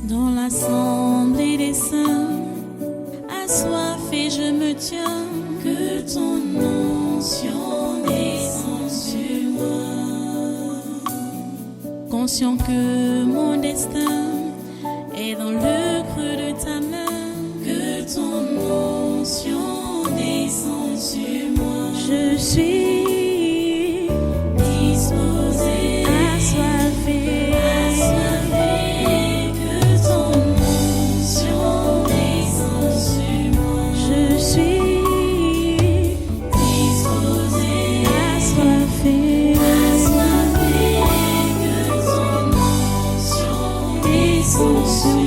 Dans l'assemblée des saints, assoiffé je me tiens, que ton onction descende sur moi. Conscient que mon destin est dans le creux de ta main, que ton onction descende sur moi. Je suis disposé, assoiffé, que ton onction descende sur moi. Je suis disposé, assoiffé, que ton onction descende sur moi.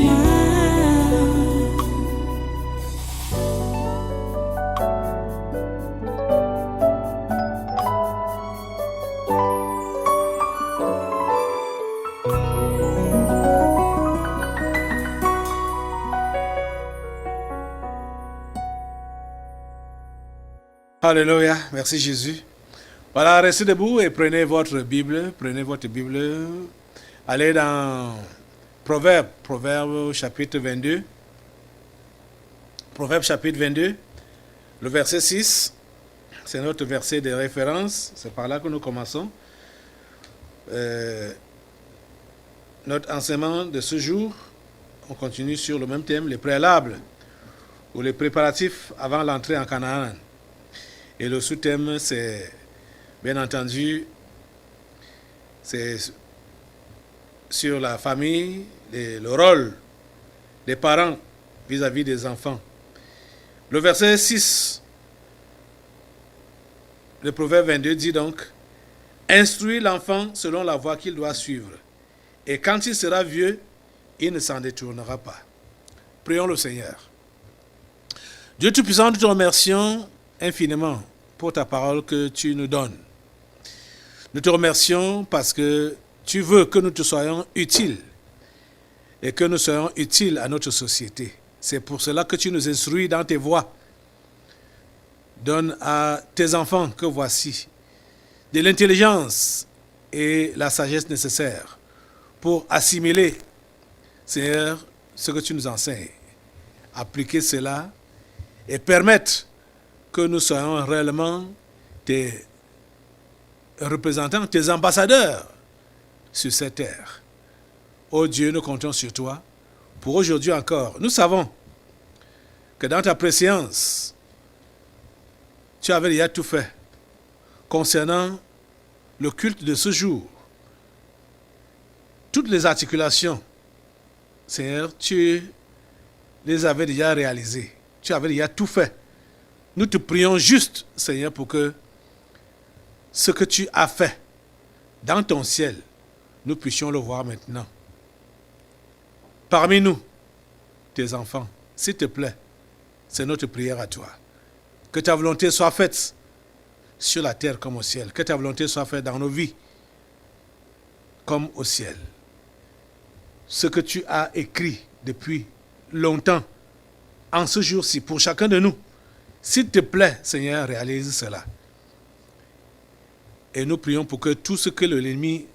Alléluia, merci Jésus. Voilà, restez debout et prenez votre Bible, allez dans Proverbe chapitre 22. Proverbe chapitre 22, le verset 6, c'est notre verset de référence, c'est par là que nous commençons. Notre enseignement de ce jour, on continue sur le même thème, les préalables ou les préparatifs avant l'entrée en Canaan. Et le sous-thème, c'est, bien entendu, c'est sur la famille, le rôle des parents vis-à-vis des enfants. Le verset 6, le Proverbe 22 dit donc, « Instruis l'enfant selon la voie qu'il doit suivre, et quand il sera vieux, il ne s'en détournera pas. » Prions le Seigneur. Dieu Tout-Puissant, nous te remercions infiniment pour ta parole que tu nous donnes. Nous te remercions parce que tu veux que nous te soyons utiles et que nous soyons utiles à notre société. C'est pour cela que tu nous instruis dans tes voies. Donne à tes enfants que voici de l'intelligence et la sagesse nécessaires pour assimiler, Seigneur, ce que tu nous enseignes. Appliquer cela et permettre que nous soyons réellement tes représentants, tes ambassadeurs sur cette terre. Oh Dieu, nous comptons sur toi pour aujourd'hui encore. Nous savons que dans ta préscience, tu avais déjà tout fait concernant le culte de ce jour. Toutes les articulations, Seigneur, tu les avais déjà réalisées. Tu avais déjà tout fait. Nous te prions juste, Seigneur, pour que ce que tu as fait dans ton ciel, nous puissions le voir maintenant. Parmi nous, tes enfants, s'il te plaît, c'est notre prière à toi. Que ta volonté soit faite sur la terre comme au ciel. Que ta volonté soit faite dans nos vies comme au ciel. Ce que tu as écrit depuis longtemps, en ce jour-ci, pour chacun de nous, s'il te plaît, Seigneur, réalise cela. Et nous prions pour que tout ce que l'ennemi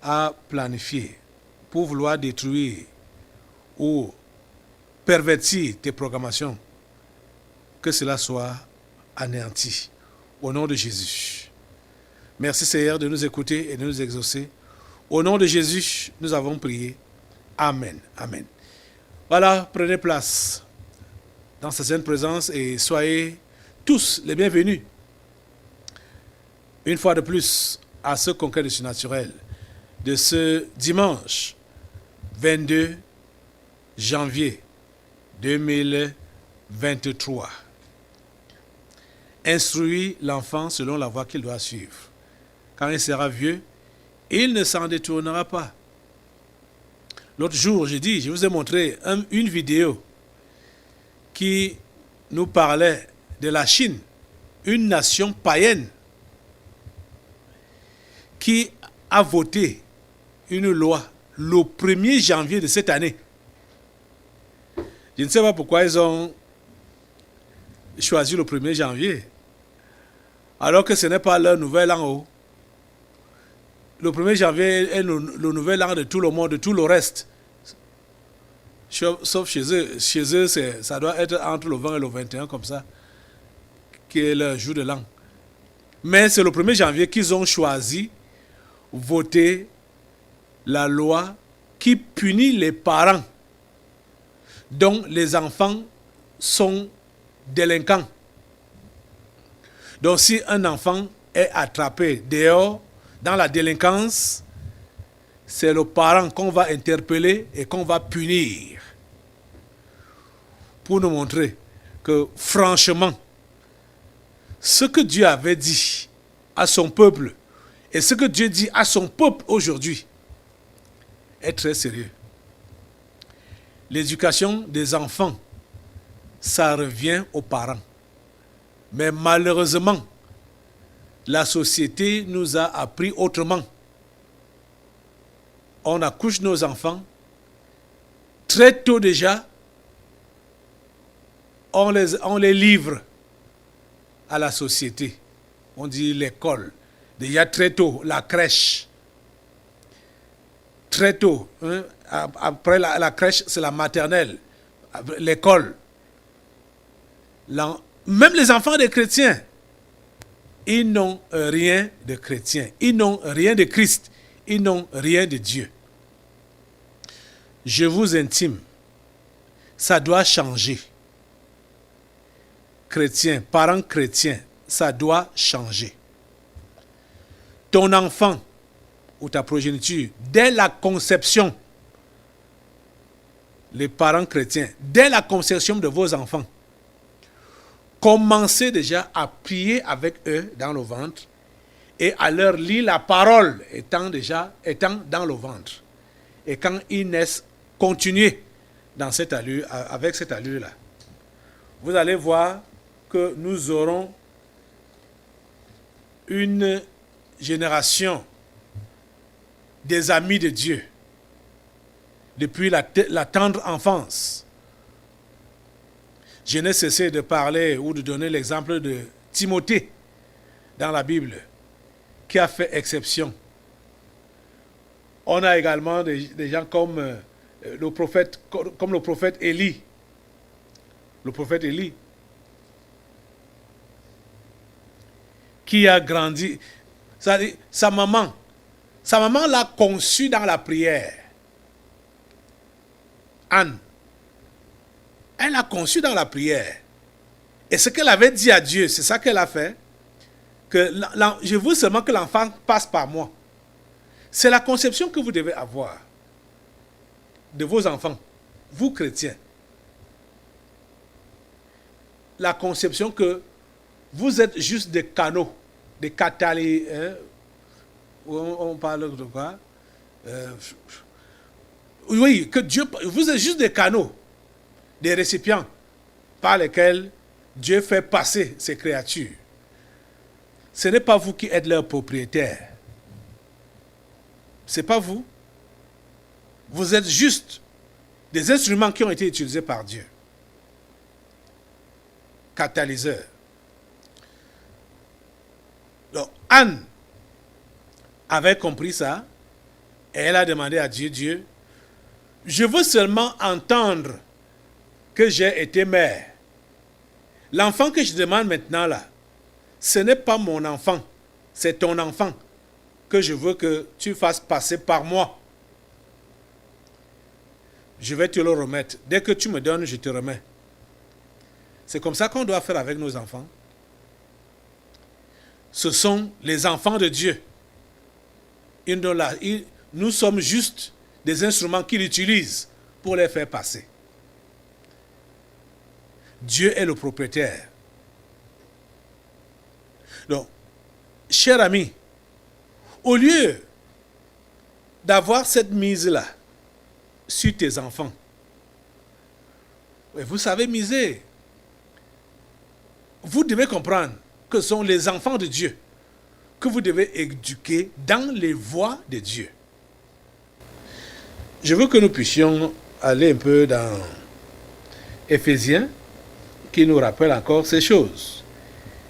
a planifié pour vouloir détruire ou pervertir tes programmations, que cela soit anéanti. Au nom de Jésus. Merci Seigneur de nous écouter et de nous exaucer. Au nom de Jésus, nous avons prié. Amen. Amen. Voilà, prenez place dans sa sainte présence et soyez tous les bienvenus. Une fois de plus, à ce congrès du surnaturel de ce dimanche 22 janvier 2023. Instruis l'enfant selon la voie qu'il doit suivre. Quand il sera vieux, il ne s'en détournera pas. L'autre jour, je vous ai montré une vidéo qui nous parlait de la Chine, une nation païenne qui a voté une loi le 1er janvier de cette année. Je ne sais pas pourquoi ils ont choisi le 1er janvier, alors que ce n'est pas leur nouvel an haut. Le 1er janvier est le nouvel an de tout le monde, de tout le reste. Sauf chez eux. Chez eux, ça doit être entre le 20 et le 21, comme ça, qui est le jour de l'an. Mais c'est le 1er janvier qu'ils ont choisi voter la loi qui punit les parents dont les enfants sont délinquants. Donc si un enfant est attrapé dehors dans la délinquance, c'est le parent qu'on va interpeller et qu'on va punir. Pour nous montrer que franchement, ce que Dieu avait dit à son peuple et ce que Dieu dit à son peuple aujourd'hui est très sérieux. L'éducation des enfants, ça revient aux parents. Mais malheureusement, la société nous a appris autrement. On accouche nos enfants. Très tôt déjà, on les livre à la société. On dit l'école. Déjà très tôt, la crèche. Très tôt. Hein? Après la crèche, c'est la maternelle. L'école. Même les enfants des chrétiens, ils n'ont rien de chrétien. Ils n'ont rien de Christ. Ils n'ont rien de Dieu. Je vous intime, ça doit changer. Chrétien, parents chrétiens, ça doit changer. Ton enfant ou ta progéniture, dès la conception, les parents chrétiens, dès la conception de vos enfants, commencez déjà à prier avec eux dans le ventre et à leur lire la parole étant dans le ventre. Et quand ils naissent, continuez dans cette allure, avec cette allure-là. Vous allez voir que nous aurons une génération des amis de Dieu depuis la tendre enfance. Je n'ai cessé de parler ou de donner l'exemple de Timothée dans la Bible, qui a fait exception. On a également des gens comme le prophète Élie. Le prophète Élie, qui a grandi. Sa maman l'a conçu dans la prière. Anne. Elle l'a conçu dans la prière. Et ce qu'elle avait dit à Dieu, c'est ça qu'elle a fait. Je veux seulement que l'enfant passe par moi. C'est la conception que vous devez avoir de vos enfants, vous chrétiens. La conception que vous êtes juste des canaux, des catalyseurs. On parle de quoi? Oui, que Dieu, vous êtes juste des canaux, des récipients par lesquels Dieu fait passer ses créatures. Ce n'est pas vous qui êtes leur propriétaire. Ce n'est pas vous. Vous êtes juste des instruments qui ont été utilisés par Dieu. Catalyseurs. Donc, Anne avait compris ça et elle a demandé à Dieu, Dieu, je veux seulement entendre que j'ai été mère. L'enfant que je demande maintenant là, ce n'est pas mon enfant, c'est ton enfant que je veux que tu fasses passer par moi. Je vais te le remettre. Dès que tu me donnes, je te remets. C'est comme ça qu'on doit faire avec nos enfants. Ce sont les enfants de Dieu. Nous sommes juste des instruments qu'il utilise pour les faire passer. Dieu est le propriétaire. Donc, cher ami, au lieu d'avoir cette mise-là sur tes enfants, vous savez miser. Vous devez comprendre que ce sont les enfants de Dieu que vous devez éduquer dans les voies de Dieu. Je veux que nous puissions aller un peu dans Éphésiens, qui nous rappelle encore ces choses.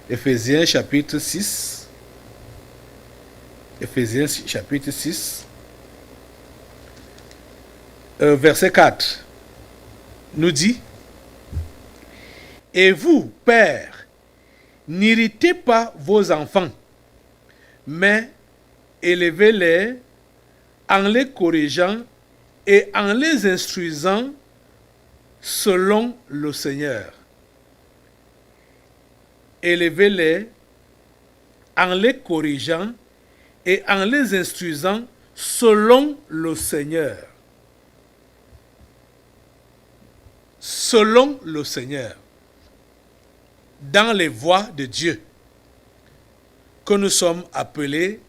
Éphésiens chapitre 6. Éphésiens chapitre 6. Verset 4. nous dit, « Et vous, pères, n'irritez pas vos enfants, mais élevez-les en les corrigeant et en les instruisant selon le Seigneur. » Élevez-les en les corrigeant et en les instruisant selon le Seigneur. Selon le Seigneur. Dans les voies de Dieu que nous sommes appelés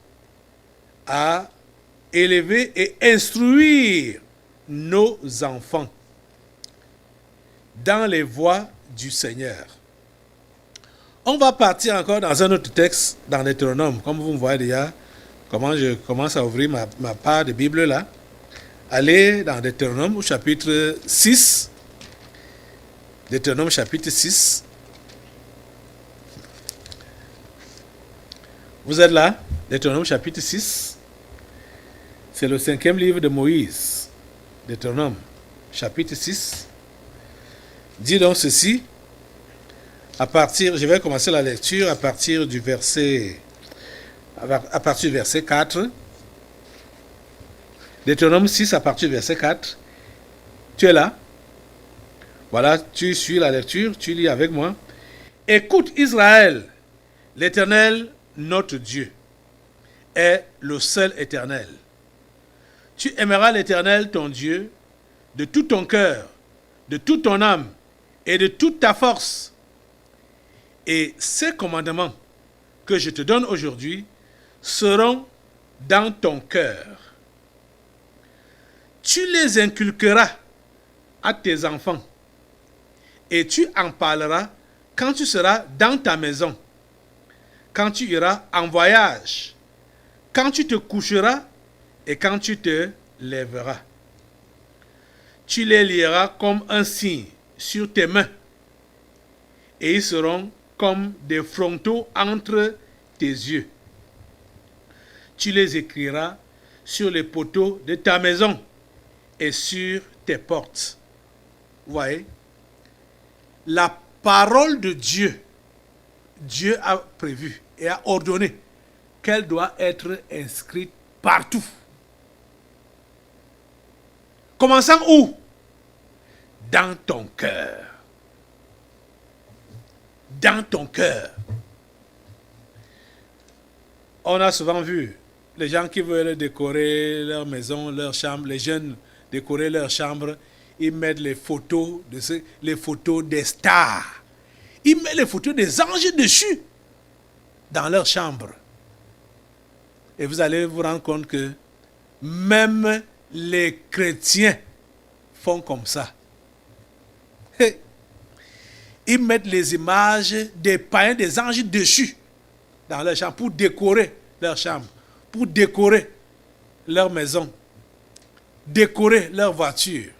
à élever et instruire nos enfants. Dans les voies du Seigneur. On va partir encore dans un autre texte, dans Deutéronome. Comme vous me voyez déjà, comment je commence à ouvrir ma part de Bible là. Allez dans Deutéronome au chapitre 6. Deutéronome chapitre 6. Vous êtes là? Deutéronome chapitre 6. C'est le 5e livre de Moïse. Deutéronome chapitre 6. Dit donc ceci. Je vais commencer la lecture à partir du verset 4. Deutéronome 6 à partir du verset 4. Tu es là? Voilà, tu suis la lecture, tu lis avec moi. Écoute Israël, l'Éternel, notre Dieu, est le seul éternel. Tu aimeras l'Éternel, ton Dieu, de tout ton cœur, de toute ton âme et de toute ta force. Et ces commandements que je te donne aujourd'hui seront dans ton cœur. Tu les inculqueras à tes enfants et tu en parleras quand tu seras dans ta maison, quand tu iras en voyage, quand tu te coucheras et quand tu te lèveras. Tu les lieras comme un signe sur tes mains et ils seront comme des frontaux entre tes yeux. Tu les écriras sur les poteaux de ta maison et sur tes portes. Vous voyez? La parole de Dieu, Dieu a prévu et a ordonné qu'elle doit être inscrite partout. Commençant où? Dans ton cœur. Dans ton cœur. On a souvent vu les gens qui veulent décorer leur maison, leur chambre, les jeunes décorer leur chambre, ils mettent les photos des stars. Ils mettent les photos des anges déchus dans leur chambre. Et vous allez vous rendre compte que même les chrétiens font comme ça. Ils mettent les images des païens, des anges déchus dans leur chambre pour décorer leur chambre, pour décorer leur maison, décorer leur voiture.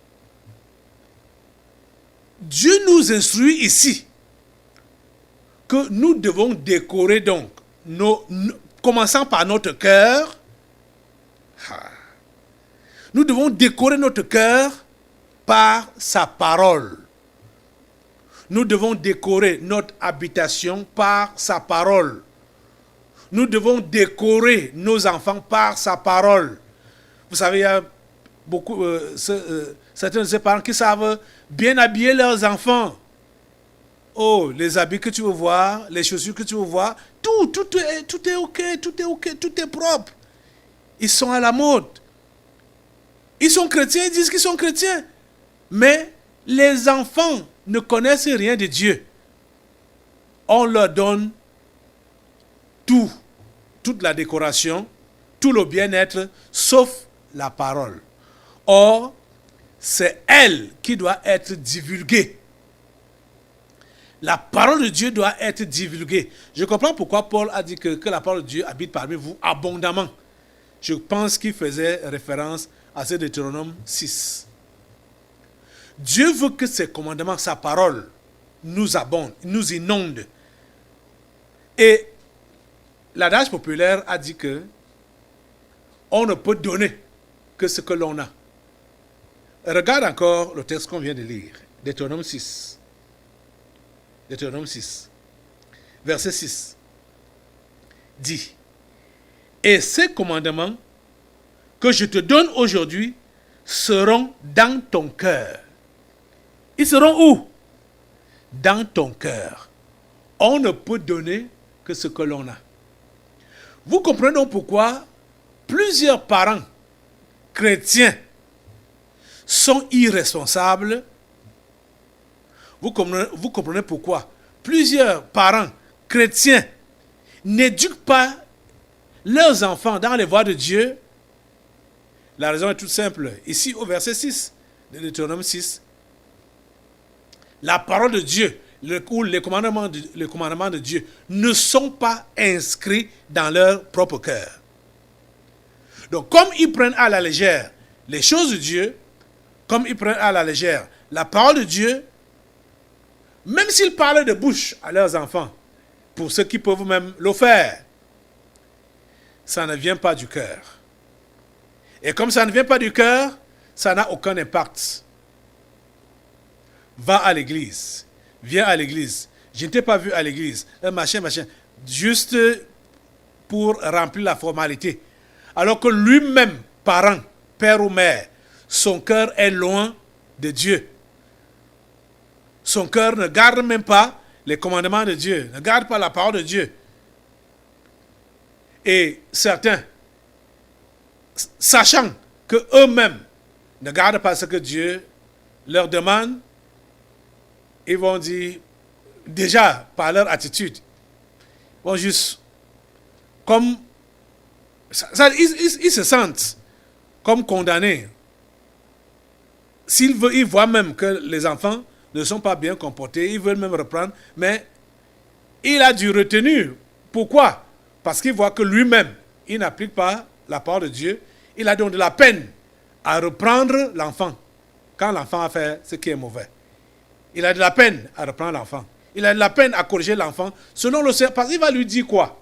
Dieu nous instruit ici que nous devons décorer donc, commençant par notre cœur. Nous devons décorer notre cœur par sa parole. Nous devons décorer notre habitation par sa parole. Nous devons décorer nos enfants par sa parole. Vous savez, il y a beaucoup, certains de ces parents qui savent bien habiller leurs enfants. Oh, les habits que tu veux voir, les chaussures que tu veux voir, tout est ok, tout est propre. Ils sont à la mode. Ils sont chrétiens, ils disent qu'ils sont chrétiens. Mais les enfants ne connaissent rien de Dieu. On leur donne toute la décoration, tout le bien-être, sauf la parole. Or, c'est elle qui doit être divulguée. La parole de Dieu doit être divulguée. Je comprends pourquoi Paul a dit que la parole de Dieu habite parmi vous abondamment. Je pense qu'il faisait référence à ce Deutéronome 6. Dieu veut que ses commandements, sa parole, nous abondent, nous inondent. Et l'adage populaire a dit que on ne peut donner que ce que l'on a. Regarde encore le texte qu'on vient de lire. Deutéronome 6. Deutéronome 6. Verset 6. Dit. Et ces commandements que je te donne aujourd'hui seront dans ton cœur. Ils seront où? Dans ton cœur. On ne peut donner que ce que l'on a. Vous comprenez donc pourquoi plusieurs parents chrétiens sont irresponsables. Vous comprenez pourquoi plusieurs parents chrétiens n'éduquent pas leurs enfants dans les voies de Dieu. La raison est toute simple. Ici, au verset 6 de Deutéronome 6, la parole de Dieu, ou les commandements de Dieu ne sont pas inscrits dans leur propre cœur. Donc, comme ils prennent à la légère les choses de Dieu, comme ils prennent à la légère la parole de Dieu, même s'ils parlent de bouche à leurs enfants, pour ceux qui peuvent même le faire, ça ne vient pas du cœur. Et comme ça ne vient pas du cœur, ça n'a aucun impact. Va à l'église. Viens à l'église. Je ne t'ai pas vu à l'église. Machin. Juste pour remplir la formalité. Alors que lui-même, parent, père ou mère, son cœur est loin de Dieu. Son cœur ne garde même pas les commandements de Dieu, ne garde pas la parole de Dieu. Et certains, sachant qu'eux-mêmes ne gardent pas ce que Dieu leur demande, ils vont dire, déjà par leur attitude, ils vont juste, comme, ils se sentent comme condamnés. Ils voient même que les enfants ne sont pas bien comportés, ils veulent même reprendre, mais il a dû retenir. Pourquoi? Parce qu'il voit que lui-même, il n'applique pas la parole de Dieu. Il a donc de la peine à reprendre l'enfant quand l'enfant a fait ce qui est mauvais. Il a de la peine à reprendre l'enfant. Il a de la peine à corriger l'enfant selon le Seigneur. Parce qu'il va lui dire quoi?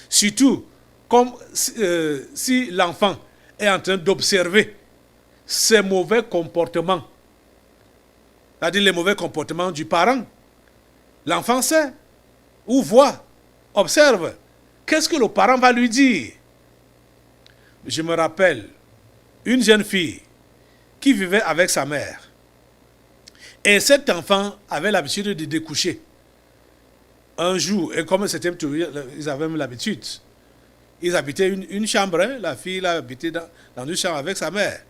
Surtout, comme si l'enfant est en train d'observer ses mauvais comportements. C'est-à-dire les mauvais comportements du parent. L'enfant sait, ou voit, observe. Qu'est-ce que le parent va lui dire? Je me rappelle une jeune fille qui vivait avec sa mère. Et cet enfant avait l'habitude de découcher. Un jour, et comme c'était ils avaient même l'habitude, ils habitaient une chambre, hein, la fille là, habitait dans une chambre avec sa mère.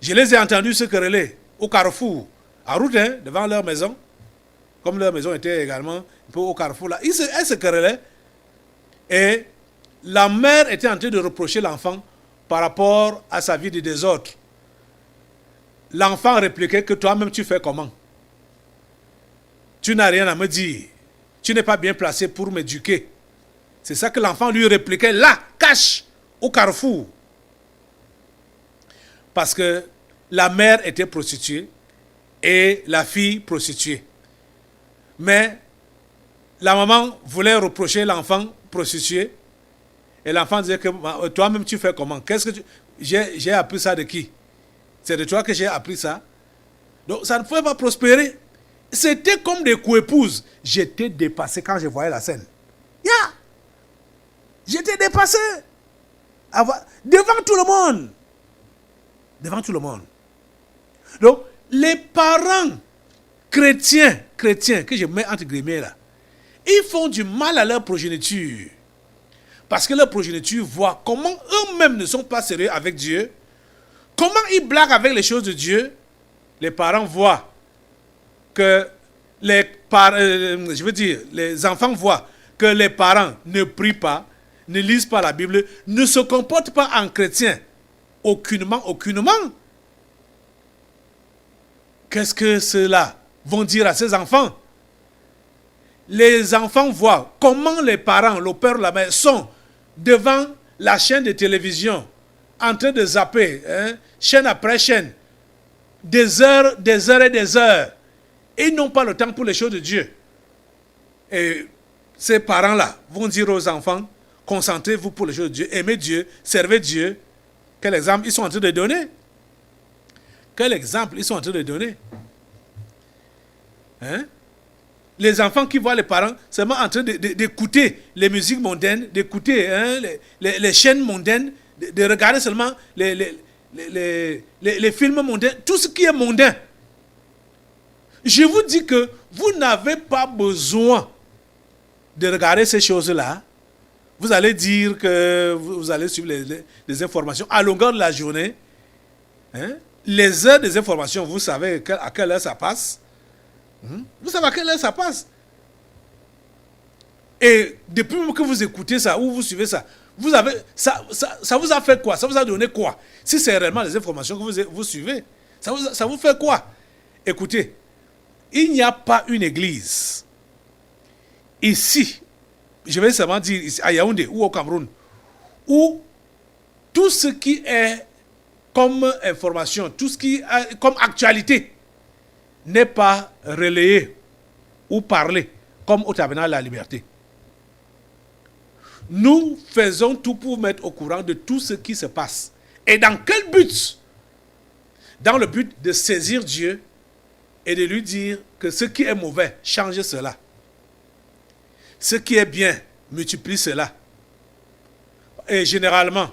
Je les ai entendus se quereller au carrefour, en route, hein, devant leur maison. Comme leur maison était également un peu au carrefour là. Elles se querellaient. Et la mère était en train de reprocher l'enfant par rapport à sa vie de désordre. L'enfant répliquait que toi-même tu fais comment? Tu n'as rien à me dire. Tu n'es pas bien placé pour m'éduquer. C'est ça que l'enfant lui répliquait là, cache, au carrefour. Parce que la mère était prostituée et la fille prostituée. Mais la maman voulait reprocher l'enfant prostitué et l'enfant disait que toi-même tu fais comment? Qu'est-ce que j'ai appris ça de qui? C'est de toi que j'ai appris ça. Donc ça ne pouvait pas prospérer. C'était comme des coépouses. J'étais dépassé quand je voyais la scène. J'étais dépassé. Devant tout le monde. Devant tout le monde. Donc, les parents chrétiens, que je mets entre guillemets là, ils font du mal à leur progéniture. Parce que leur progéniture voit comment eux-mêmes ne sont pas sérieux avec Dieu. Comment ils blaguent avec les choses de Dieu. Les parents voient que les enfants voient que les parents ne prient pas, ne lisent pas la Bible, ne se comportent pas en chrétiens. Aucunement. Qu'est-ce que ceux-là vont dire à ces enfants? Les enfants voient comment les parents, le père, la mère, sont devant la chaîne de télévision, en train de zapper, hein, chaîne après chaîne, des heures et des heures. Et ils n'ont pas le temps pour les choses de Dieu. Et ces parents-là vont dire aux enfants, concentrez-vous pour les choses de Dieu, aimez Dieu, servez Dieu. Quel exemple ils sont en train de donner? Quel exemple ils sont en train de donner? Hein? Les enfants qui voient les parents seulement en train d'écouter les musiques mondaines, d'écouter les chaînes mondaines, de regarder seulement les films mondains, tout ce qui est mondain. Je vous dis que vous n'avez pas besoin de regarder ces choses-là. Vous allez dire que vous allez suivre les informations à longueur de la journée. Hein? Les heures des informations, vous savez à quelle heure ça passe. Vous savez à quelle heure ça passe. Et depuis que vous écoutez ça ou vous suivez ça, ça vous a fait quoi? Ça vous a donné quoi? Si c'est réellement les informations que vous suivez, ça vous fait quoi? Écoutez, il n'y a pas une église ici, je vais seulement dire ici, à Yaoundé ou au Cameroun, où tout ce qui est comme information, tout ce qui est comme actualité n'est pas relayé ou parlé comme au Tabernacle de la Liberté. Nous faisons tout pour mettre au courant de tout ce qui se passe. Et dans quel but? Dans le but de saisir Dieu et de lui dire que ce qui est mauvais, change cela. Ce qui est bien, multiplie cela. Et généralement,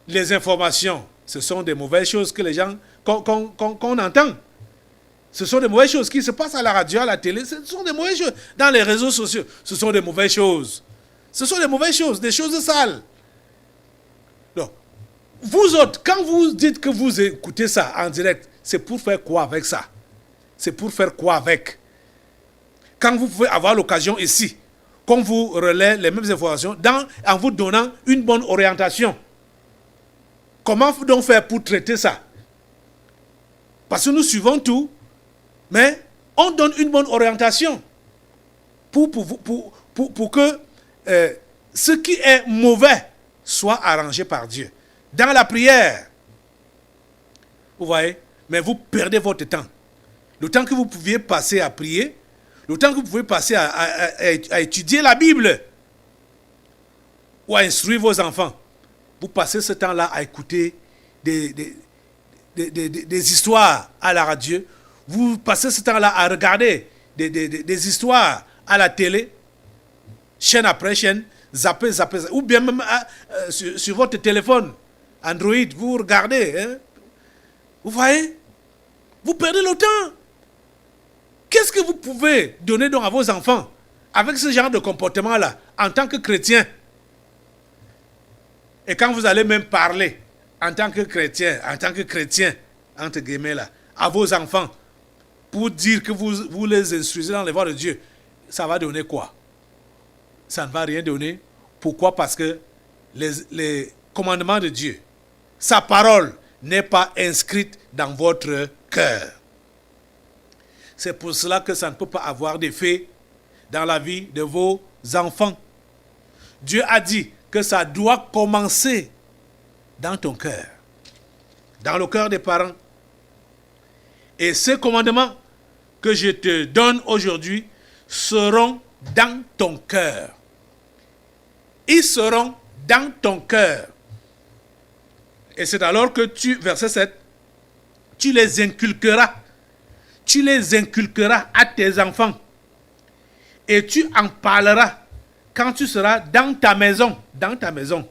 les informations, ce sont des mauvaises choses que les gens, qu'on entend. Ce sont des mauvaises choses qui se passent à la radio, à la télé. Ce sont des mauvaises choses. Dans les réseaux sociaux, ce sont des mauvaises choses. Ce sont des mauvaises choses, des choses sales. Donc, vous autres, quand vous dites que vous écoutez ça en direct, c'est pour faire quoi avec ça? C'est pour faire quoi avec? Quand vous pouvez avoir l'occasion ici, qu'on vous relaie les mêmes informations, en vous donnant une bonne orientation. Comment donc faire pour traiter ça? Parce que nous suivons tout, mais on donne une bonne orientation pour que ce qui est mauvais soit arrangé par Dieu. Dans la prière, vous voyez, mais vous perdez votre temps. Le temps que vous pouviez passer à prier, le temps que vous pouvez passer à étudier la Bible ou à instruire vos enfants, vous passez ce temps-là à écouter des histoires à la radio, vous passez ce temps-là à regarder des histoires à la télé, chaîne après chaîne, zapper, ou bien même sur votre téléphone Android, vous regardez. Hein? Vous voyez? Vous perdez le temps. Qu'est-ce que vous pouvez donner donc à vos enfants avec ce genre de comportement-là en tant que chrétien? Et quand vous allez même parler en tant que chrétien, entre guillemets là, à vos enfants, pour dire que vous les instruisez dans les voies de Dieu, ça va donner quoi? Ça ne va rien donner. Pourquoi? Parce que les commandements de Dieu, sa parole n'est pas inscrite dans votre cœur. C'est pour cela que ça ne peut pas avoir d'effet dans la vie de vos enfants. Dieu a dit que ça doit commencer dans ton cœur, dans le cœur des parents. Et ces commandements que je te donne aujourd'hui seront dans ton cœur. Ils seront dans ton cœur. Et c'est alors que verset 7, tu les inculqueras. Tu les inculqueras à tes enfants. Et tu en parleras quand tu seras dans ta maison. Dans ta maison.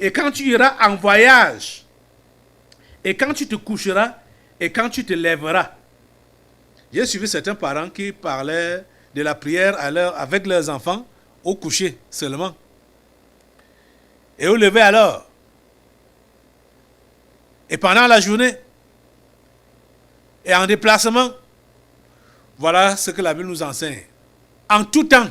Et quand tu iras en voyage. Et quand tu te coucheras. Et quand tu te lèveras. J'ai suivi certains parents qui parlaient de la prière avec leurs enfants au coucher seulement. Et au lever alors. Et pendant la journée. Et en déplacement. Voilà ce que la Bible nous enseigne. En tout temps,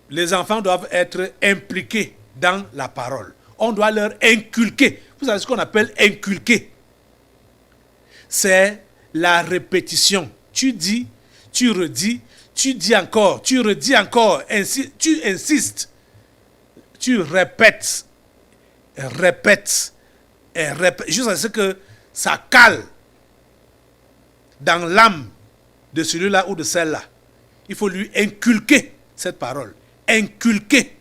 les enfants doivent être impliqués dans la parole. On doit leur inculquer. Vous savez ce qu'on appelle inculquer? C'est la répétition. Tu dis, tu redis, tu dis encore, tu redis encore, ainsi, tu insistes. Tu répètes, répètes, et répètes, jusqu'à ce que ça cale dans l'âme de celui-là ou de celle-là. Il faut lui inculquer cette parole. Inculquer.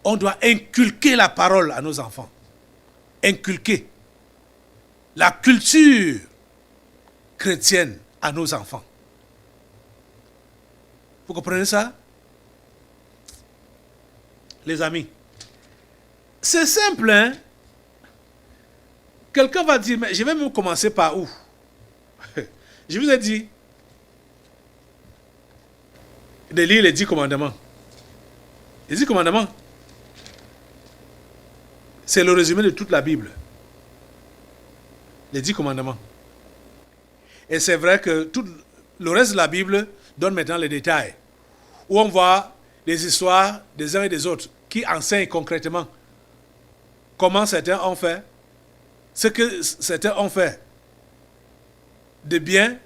On doit inculquer la parole à nos enfants. Inculquer. La culture chrétienne à nos enfants. Vous comprenez ça? Les amis, c'est simple, hein? Quelqu'un va dire, mais je vais même commencer par où? Je vous ai dit de lire les 10 commandements. Les 10 commandements, c'est le résumé de toute la Bible. Les 10 commandements. Et c'est vrai que tout le reste de la Bible donne maintenant les détails, où on voit les histoires des uns et des autres, qui enseignent concrètement comment certains ont fait, ce que certains ont fait de bien,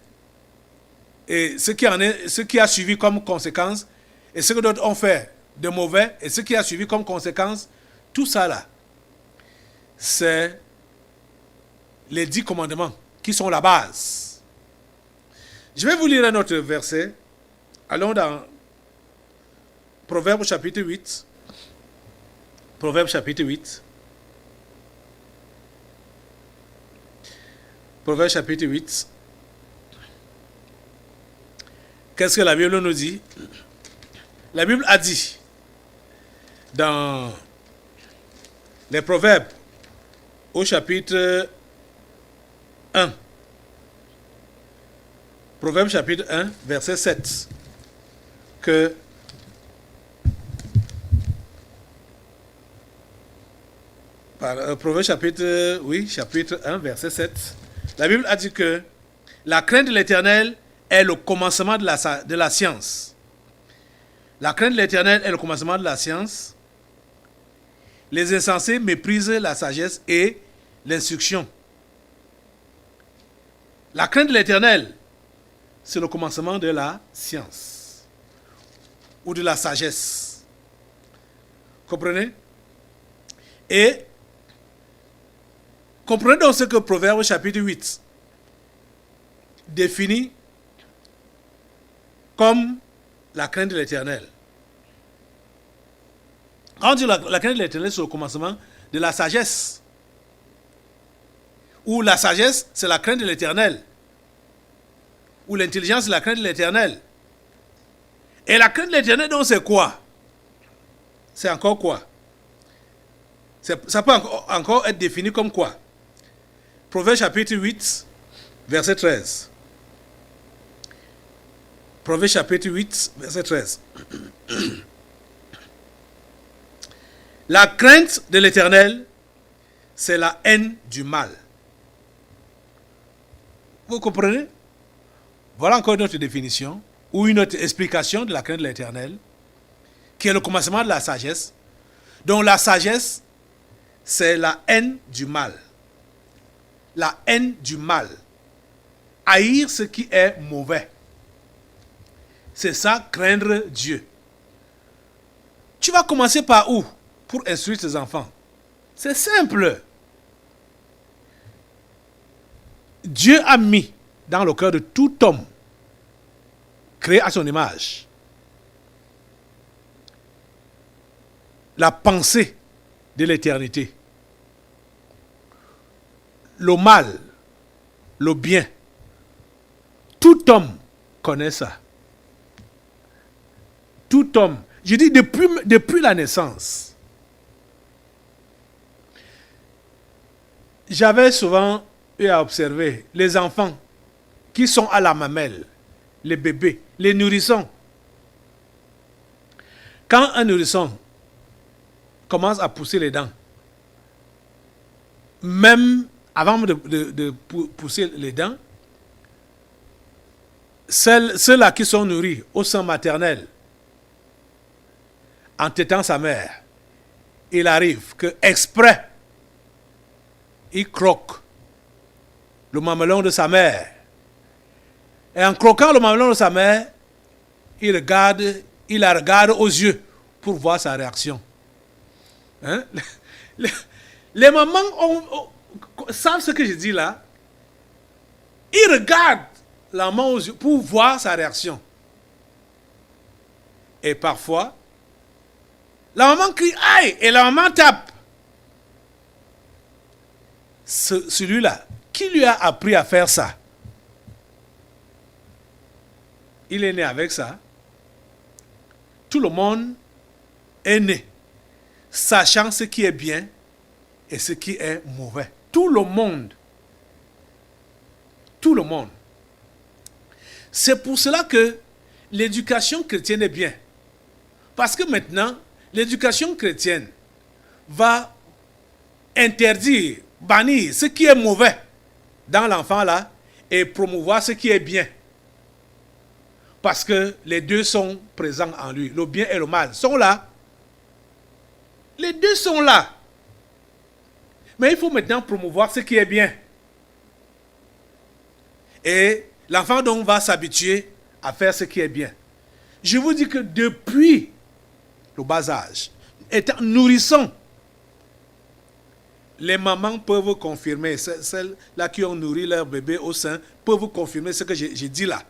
et ce qui a suivi comme conséquence, et ce que d'autres ont fait de mauvais, et ce qui a suivi comme conséquence. Tout ça là, c'est les 10 commandements qui sont la base. Je vais vous lire un autre verset. Allons dans Proverbe chapitre 8. Proverbe chapitre 8. Proverbe chapitre 8. Qu'est-ce que la Bible nous dit? La Bible a dit dans les Proverbes au chapitre 1. Proverbe chapitre 1, verset 7. Que Proverbe chapitre 1, verset 7. La Bible a dit que la crainte de l'Éternel est le commencement de la science. La crainte de l'Éternel est le commencement de la science. Les insensés méprisent la sagesse et l'instruction. La crainte de l'Éternel, c'est le commencement de la science ou de la sagesse. Comprenez? Et comprenez donc ce que Proverbe chapitre 8 définit comme la crainte de l'Éternel. Quand on dit la crainte de l'Éternel, c'est le commencement de la sagesse. Ou la sagesse, c'est la crainte de l'Éternel. Ou l'intelligence, c'est la crainte de l'Éternel. Et la crainte de l'Éternel, donc, c'est quoi? C'est encore quoi? Ça peut encore être défini comme quoi? Proverbe chapitre 8, verset 13. Proverbe chapitre 8, verset 13. La crainte de l'Éternel, c'est la haine du mal. Vous comprenez? Voilà encore une autre définition, ou une autre explication de la crainte de l'Éternel, qui est le commencement de la sagesse. Donc la sagesse, c'est la haine du mal. La haine du mal. Haïr ce qui est mauvais. C'est ça, craindre Dieu. Tu vas commencer par où pour instruire tes enfants? C'est simple. Dieu a mis dans le cœur de tout homme créé à son image la pensée de l'éternité. Le mal, le bien, tout homme connaît ça. Tout homme, je dis depuis la naissance. J'avais souvent eu à observer les enfants qui sont à la mamelle, les bébés, les nourrissons. Quand un nourrisson commence à pousser les dents, même avant de pousser les dents, ceux-là qui sont nourris au sein maternel, en tétant sa mère, il arrive que exprès, il croque le mamelon de sa mère. Et en croquant le mamelon de sa mère, il la regarde aux yeux pour voir sa réaction. Hein? Les mamans savent ce que je dis là. Ils regardent la maman aux yeux pour voir sa réaction. Et parfois, la maman crie aïe et la maman tape. Celui-là, qui lui a appris à faire ça? il est né avec ça. Tout le monde est né sachant ce qui est bien et ce qui est mauvais. Tout le monde. Tout le monde. C'est pour cela que l'éducation chrétienne est bien. Parce que maintenant, l'éducation chrétienne va interdire, bannir ce qui est mauvais dans l'enfant là et promouvoir ce qui est bien. Parce que les deux sont présents en lui. Le bien et le mal sont là. Les deux sont là. Mais il faut maintenant promouvoir ce qui est bien. Et l'enfant donc va s'habituer à faire ce qui est bien. Je vous dis que depuis le bas âge, étant nourrissant, les mamans peuvent confirmer, celles-là qui ont nourri leur bébé au sein, peuvent vous confirmer ce que j'ai dit là.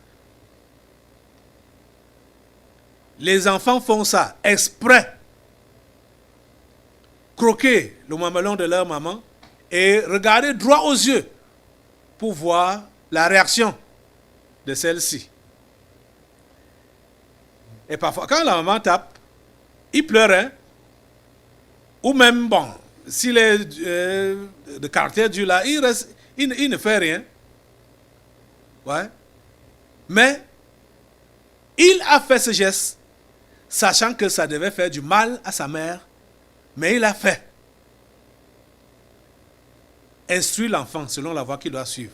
Les enfants font ça exprès. Croquer le mamelon de leur maman et regarder droit aux yeux pour voir la réaction de celle-ci. Et parfois, quand la maman tape, il pleure, hein? Ou même, bon, s'il est de caractère dur là, il ne fait rien. Ouais. Mais, il a fait ce geste, sachant que ça devait faire du mal à sa mère, mais il a fait. Instruire l'enfant selon la voie qu'il doit suivre.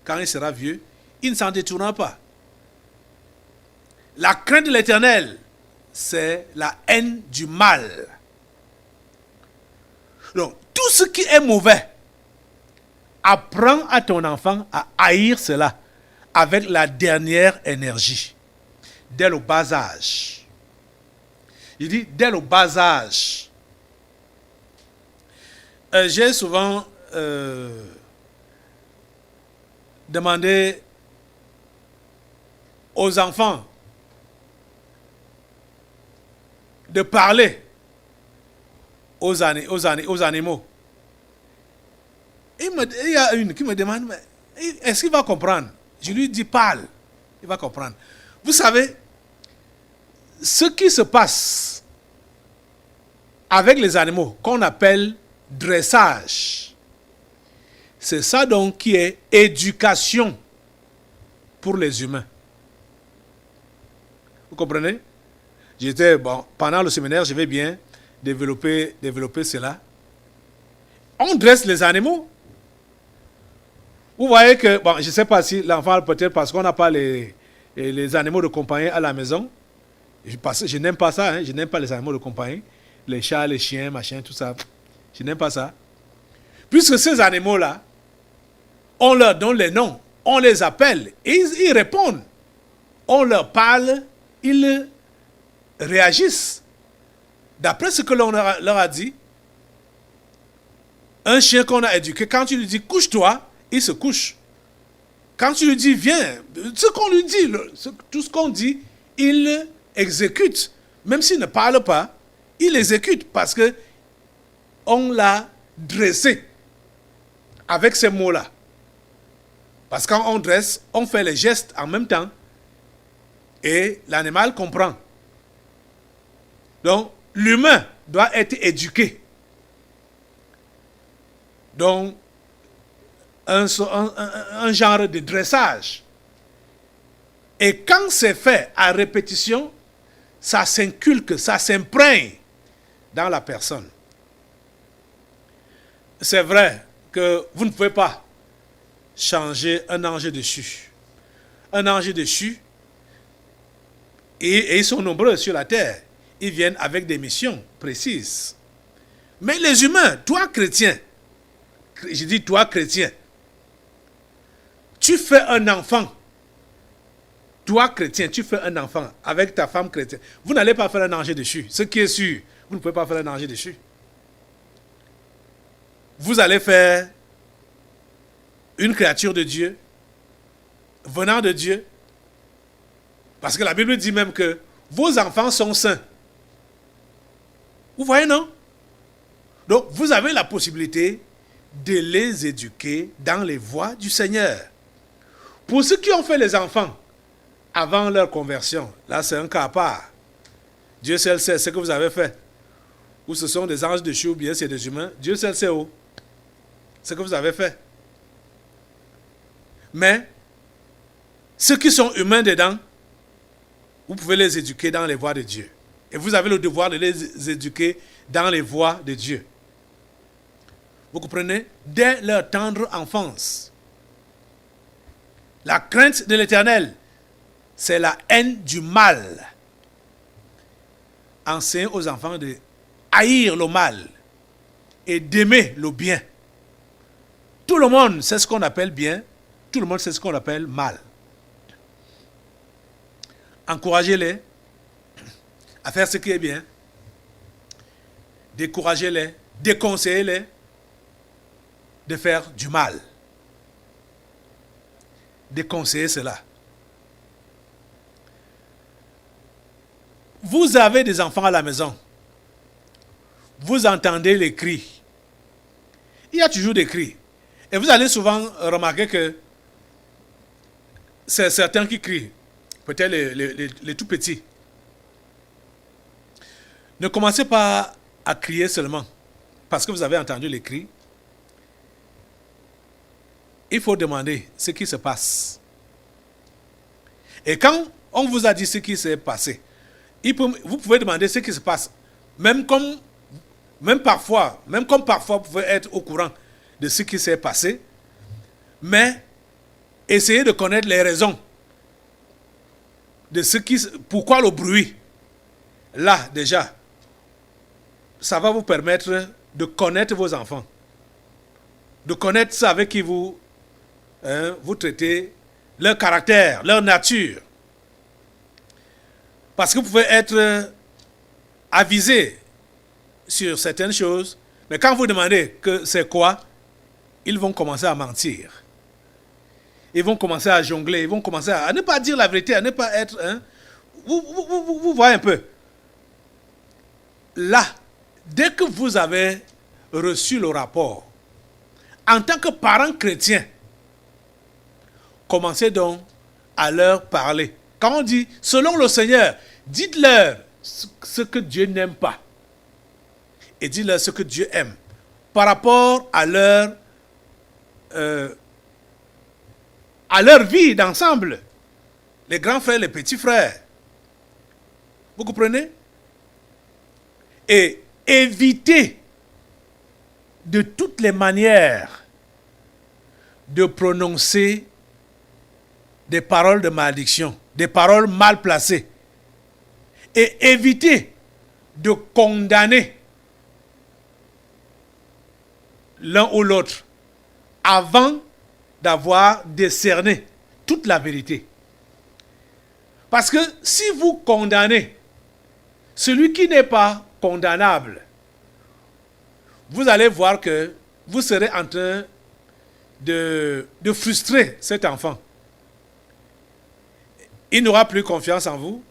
Quand il sera vieux, il ne s'en détournera pas. La crainte de l'Éternel, c'est la haine du mal. Donc, tout ce qui est mauvais, apprends à ton enfant à haïr cela avec la dernière énergie, dès le bas âge. Il dit, dès le bas âge. J'ai souvent demandé aux enfants de parler aux animaux. Il y a une qui me demande, mais est-ce qu'il va comprendre? Je lui dis, parle. Il va comprendre. Vous savez, ce qui se passe avec les animaux, qu'on appelle dressage, c'est ça donc qui est éducation pour les humains. Vous comprenez? Pendant le séminaire, je vais bien développer cela. On dresse les animaux. Vous voyez que, je ne sais pas si l'enfant, peut-être parce qu'on n'a pas les animaux de compagnie à la maison. Je n'aime pas ça, hein, je n'aime pas les animaux de compagnie. Les chats, les chiens, machin, tout ça. Je n'aime pas ça. Puisque ces animaux-là, on leur donne les noms, on les appelle, et ils répondent. On leur parle, ils réagissent. D'après ce que l'on leur a dit, un chien qu'on a éduqué, quand tu lui dis couche-toi, il se couche. Quand tu lui dis viens, ce qu'on lui dit, tout ce qu'on dit, il exécute. Même s'il ne parle pas, il exécute parce que on l'a dressé avec ces mots-là. Parce que quand on dresse, on fait les gestes en même temps et l'animal comprend. Donc, l'humain doit être éduqué. Donc, un genre de dressage. Et quand c'est fait à répétition, ça s'inculque, ça s'imprègne dans la personne. C'est vrai que vous ne pouvez pas changer un ange déchu. Un ange déchu, et ils sont nombreux sur la terre. Ils viennent avec des missions précises. Mais les humains, toi chrétien, je dis toi chrétien, tu fais un enfant. Toi chrétien, tu fais un enfant avec ta femme chrétienne. Vous n'allez pas faire un ange déchu. Ce qui est sûr, vous ne pouvez pas faire un ange déchu. Vous allez faire une créature de Dieu, venant de Dieu. Parce que la Bible dit même que vos enfants sont saints. Vous voyez, non? Donc, vous avez la possibilité de les éduquer dans les voies du Seigneur. Pour ceux qui ont fait les enfants, avant leur conversion. Là, c'est un cas à part. Dieu seul sait ce que vous avez fait. Ou ce sont des anges déchus ou bien c'est des humains. Dieu seul sait où. Ce que vous avez fait. Mais, ceux qui sont humains dedans, vous pouvez les éduquer dans les voies de Dieu. Et vous avez le devoir de les éduquer dans les voies de Dieu. Vous comprenez? Dès leur tendre enfance. La crainte de l'Éternel, c'est la haine du mal. Enseignez aux enfants de haïr le mal et d'aimer le bien. Tout le monde sait ce qu'on appelle bien, tout le monde sait ce qu'on appelle mal. Encouragez-les à faire ce qui est bien. Découragez-les, déconseillez-les de faire du mal. Déconseillez cela. Vous avez des enfants à la maison. Vous entendez les cris. Il y a toujours des cris. Et vous allez souvent remarquer que c'est certains qui crient. Peut-être les tout petits. Ne commencez pas à crier seulement parce que vous avez entendu les cris. Il faut demander ce qui se passe. Et quand on vous a dit ce qui s'est passé, vous pouvez demander ce qui se passe. Même comme parfois vous pouvez être au courant de ce qui s'est passé, mais essayez de connaître les raisons de pourquoi le bruit. Là, déjà, ça va vous permettre de connaître vos enfants, de connaître ça avec qui vous traitez, leur caractère, leur nature. Parce que vous pouvez être avisé sur certaines choses, mais quand vous demandez que c'est quoi, ils vont commencer à mentir. Ils vont commencer à jongler, ils vont commencer à ne pas dire la vérité, à ne pas être... Vous voyez un peu. Là, dès que vous avez reçu le rapport, en tant que parent chrétien, commencez donc à leur parler. Quand on dit, selon le Seigneur, dites-leur ce que Dieu n'aime pas. Et dites-leur ce que Dieu aime. Par rapport à leur vie d'ensemble. Les grands frères, les petits frères. Vous comprenez? Et évitez de toutes les manières de prononcer des paroles de malédiction, des paroles mal placées. Et évitez de condamner l'un ou l'autre avant d'avoir décerné toute la vérité. Parce que si vous condamnez celui qui n'est pas condamnable, vous allez voir que vous serez en train de frustrer cet enfant. Il n'aura plus confiance en vous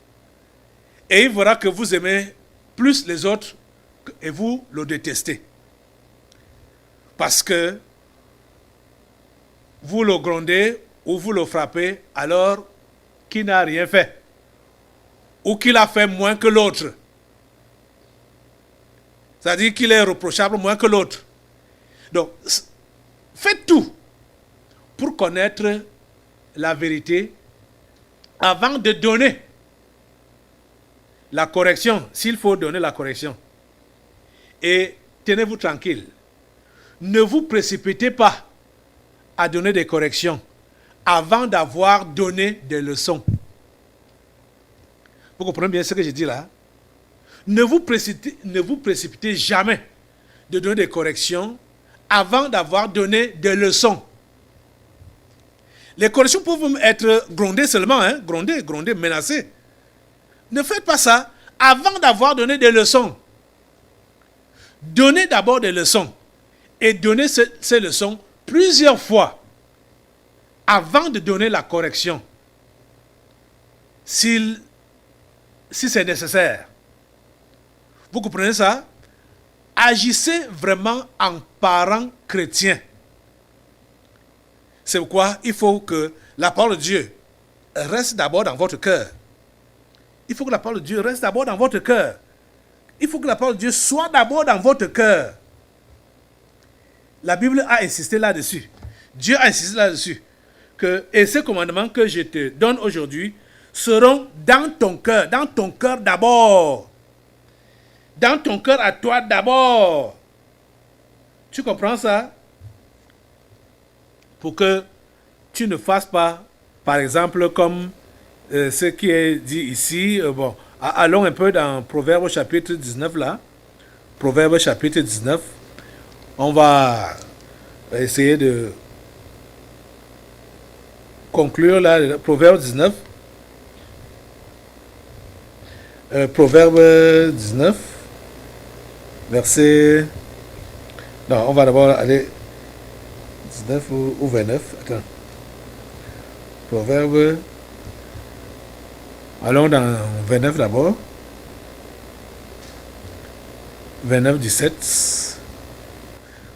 et il verra que vous aimez plus les autres et vous le détestez. Parce que vous le grondez ou vous le frappez alors qu'il n'a rien fait ou qu'il a fait moins que l'autre. C'est-à-dire qu'il est reprochable moins que l'autre. Donc, faites tout pour connaître la vérité avant de donner la correction, s'il faut donner la correction. Et tenez-vous tranquille. Ne vous précipitez pas à donner des corrections avant d'avoir donné des leçons. Vous comprenez bien ce que je dis là? Ne vous précipitez jamais de donner des corrections avant d'avoir donné des leçons. Les corrections peuvent être grondées seulement, grondées, menacées. Ne faites pas ça avant d'avoir donné des leçons. Donnez d'abord des leçons et donnez ces leçons plusieurs fois avant de donner la correction, si c'est nécessaire. Vous comprenez ça? Agissez vraiment en parent chrétien. C'est pourquoi il faut que la parole de Dieu reste d'abord dans votre cœur. Il faut que la parole de Dieu reste d'abord dans votre cœur. Il faut que la parole de Dieu soit d'abord dans votre cœur. La Bible a insisté là-dessus. Dieu a insisté là-dessus. Et ces commandements que je te donne aujourd'hui seront dans ton cœur d'abord. Dans ton cœur à toi d'abord. Tu comprends ça? Pour que tu ne fasses pas, par exemple, comme ce qui est dit ici. Allons un peu dans Proverbe chapitre 19 là. Proverbe chapitre 19. On va essayer de conclure là, Proverbe 19. Proverbe 19, verset... Non, on va d'abord aller 19 ou 29. Attends. Proverbe... Allons dans 29 d'abord. 29, 17.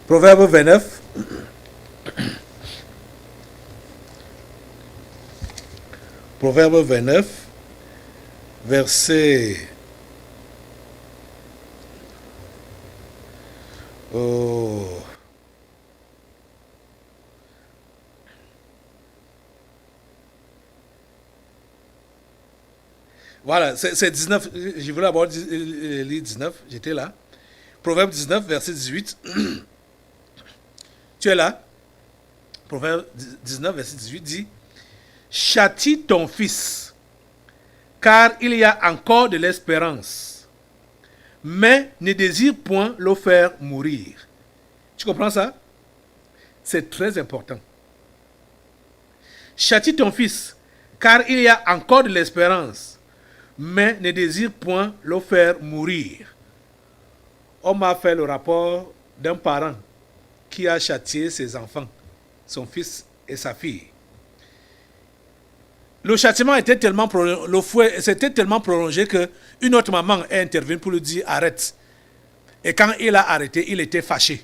Proverbe 29. Proverbe 29, verset... Oh. Voilà, c'est 19. Je voulais d'abord lire 19. J'étais là. Proverbe 19, verset 18. Tu es là? Proverbe 19, verset 18 dit: châtie ton fils, car il y a encore de l'espérance, mais ne désire point le faire mourir. Tu comprends ça? C'est très important. Châtie ton fils, car il y a encore de l'espérance, mais ne désire point le faire mourir. On m'a fait le rapport d'un parent qui a châtié ses enfants, son fils et sa fille. Le châtiment était tellement prolongé, le fouet c'était tellement prolongé que une autre maman est intervenue pour lui dire arrête. Et quand il a arrêté, il était fâché.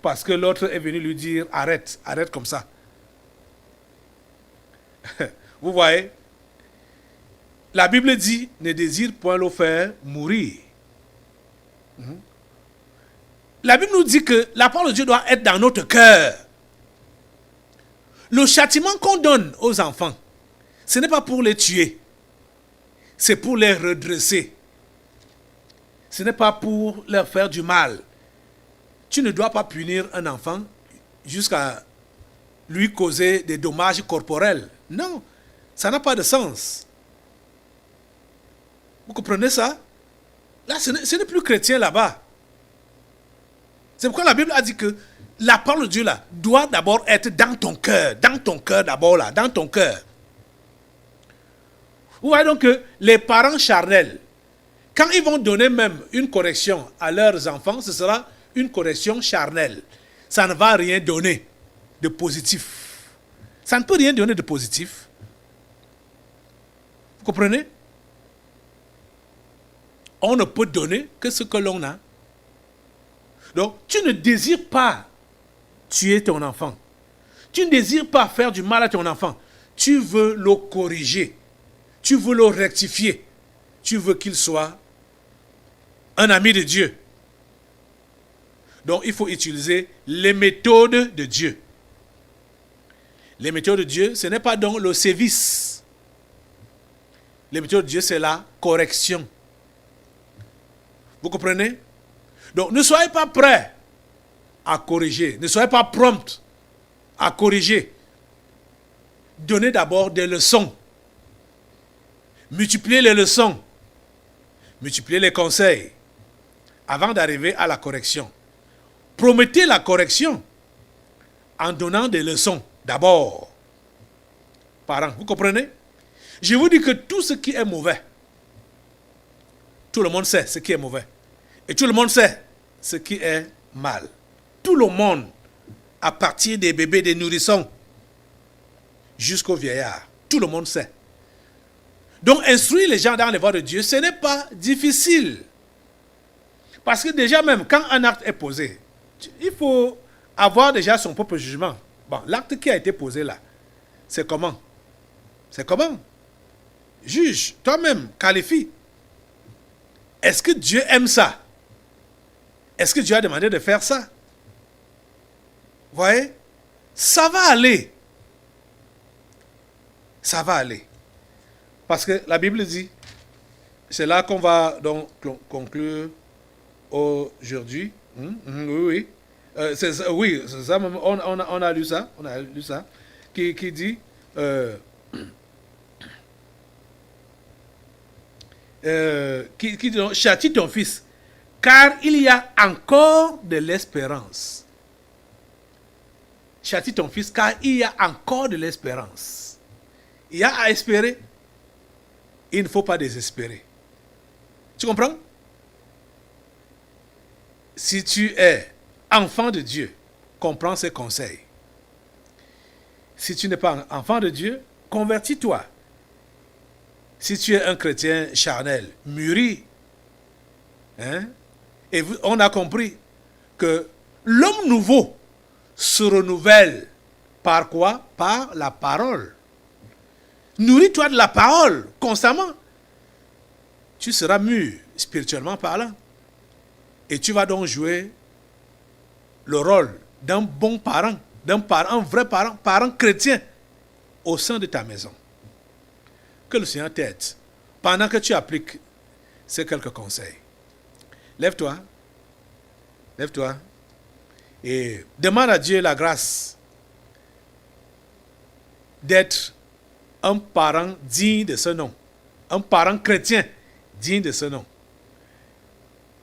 Parce que l'autre est venu lui dire arrête comme ça. Vous voyez? La Bible dit ne désire point le faire mourir. La Bible nous dit que la parole de Dieu doit être dans notre cœur. Le châtiment qu'on donne aux enfants, ce n'est pas pour les tuer. C'est pour les redresser. Ce n'est pas pour leur faire du mal. Tu ne dois pas punir un enfant jusqu'à lui causer des dommages corporels. Non, ça n'a pas de sens. Vous comprenez ça? Là, ce n'est plus chrétien là-bas. C'est pourquoi la Bible a dit que la parole de Dieu là doit d'abord être dans ton cœur d'abord là, dans ton cœur. Vous voyez donc que les parents charnels, quand ils vont donner même une correction à leurs enfants, ce sera une correction charnelle. Ça ne va rien donner de positif. Ça ne peut rien donner de positif. Vous comprenez? On ne peut donner que ce que l'on a. Donc, tu ne désires pas tuer ton enfant. Tu ne désires pas faire du mal à ton enfant. Tu veux le corriger. Tu veux le rectifier. Tu veux qu'il soit un ami de Dieu. Donc, il faut utiliser les méthodes de Dieu. Les méthodes de Dieu, ce n'est pas donc le sévice. Les méthodes de Dieu, c'est la correction. Vous comprenez? Donc, ne soyez pas prêts à corriger. Ne soyez pas prompt à corriger. Donnez d'abord des leçons. Multipliez les leçons. Multipliez les conseils avant d'arriver à la correction. Promettez la correction en donnant des leçons d'abord. Parents, vous comprenez? Je vous dis que tout ce qui est mauvais, tout le monde sait ce qui est mauvais. Et tout le monde sait ce qui est mal. Tout le monde, à partir des bébés, des nourrissons, jusqu'aux vieillards. Tout le monde sait. Donc, instruire les gens dans les voies de Dieu, ce n'est pas difficile. Parce que déjà même, quand un acte est posé, il faut avoir déjà son propre jugement. Bon, l'acte qui a été posé là, c'est comment? C'est comment? Juge, toi-même, qualifie. Est-ce que Dieu aime ça? Est-ce que Dieu a demandé de faire ça? Voyez? Ça va aller. Ça va aller. Parce que la Bible dit, c'est là qu'on va donc conclure aujourd'hui. Oui. C'est ça, on a lu ça. On a lu ça. Qui dit... qui dit donc, châtie ton fils, car il y a encore de l'espérance. Châtie ton fils, car il y a encore de l'espérance. Il y a à espérer. Il ne faut pas désespérer. Tu comprends? Si tu es enfant de Dieu, comprends ses conseils. Si tu n'es pas enfant de Dieu, convertis-toi. Si tu es un chrétien charnel, mûri, et on a compris que l'homme nouveau se renouvelle par quoi? Par la parole. Nourris-toi de la parole constamment. Tu seras mûr spirituellement parlant. Et tu vas donc jouer le rôle d'un bon parent, un vrai parent chrétien au sein de ta maison. Que le Seigneur t'aide pendant que tu appliques ces quelques conseils. Lève-toi et demande à Dieu la grâce d'être un parent digne de ce nom, un parent chrétien digne de ce nom,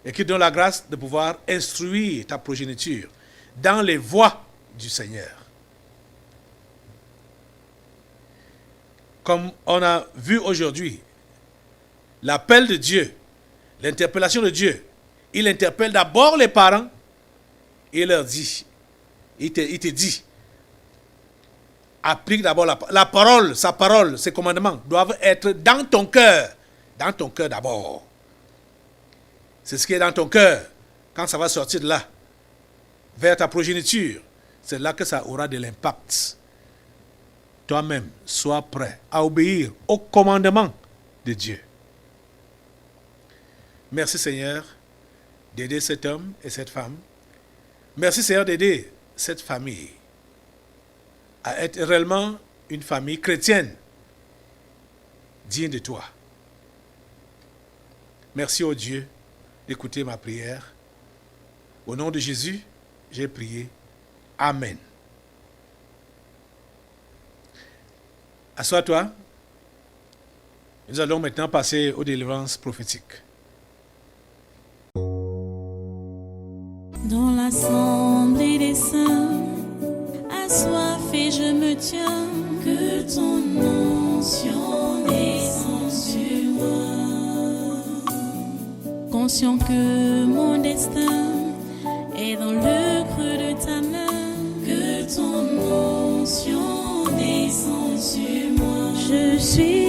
et qu'il donne la grâce de pouvoir instruire ta progéniture dans les voies du Seigneur. Comme on a vu aujourd'hui, l'appel de Dieu, l'interpellation de Dieu, il interpelle d'abord les parents et il leur dit, il te dit, applique d'abord la parole, sa parole, ses commandements doivent être dans ton cœur d'abord. C'est ce qui est dans ton cœur. Quand ça va sortir de là, vers ta progéniture, c'est là que ça aura de l'impact. Toi-même, sois prêt à obéir au commandement de Dieu. Merci Seigneur d'aider cet homme et cette femme. Merci Seigneur d'aider cette famille à être réellement une famille chrétienne digne de toi. Merci au Dieu d'écouter ma prière. Au nom de Jésus, j'ai prié. Amen. Assois-toi. Nous allons maintenant passer aux délivrances prophétiques. Dans l'assemblée des saints, assoiffé je me tiens, que ton onction descende sur moi. Conscient que mon destin est dans le creux de ta main, que ton onction descende sur moi. Je suis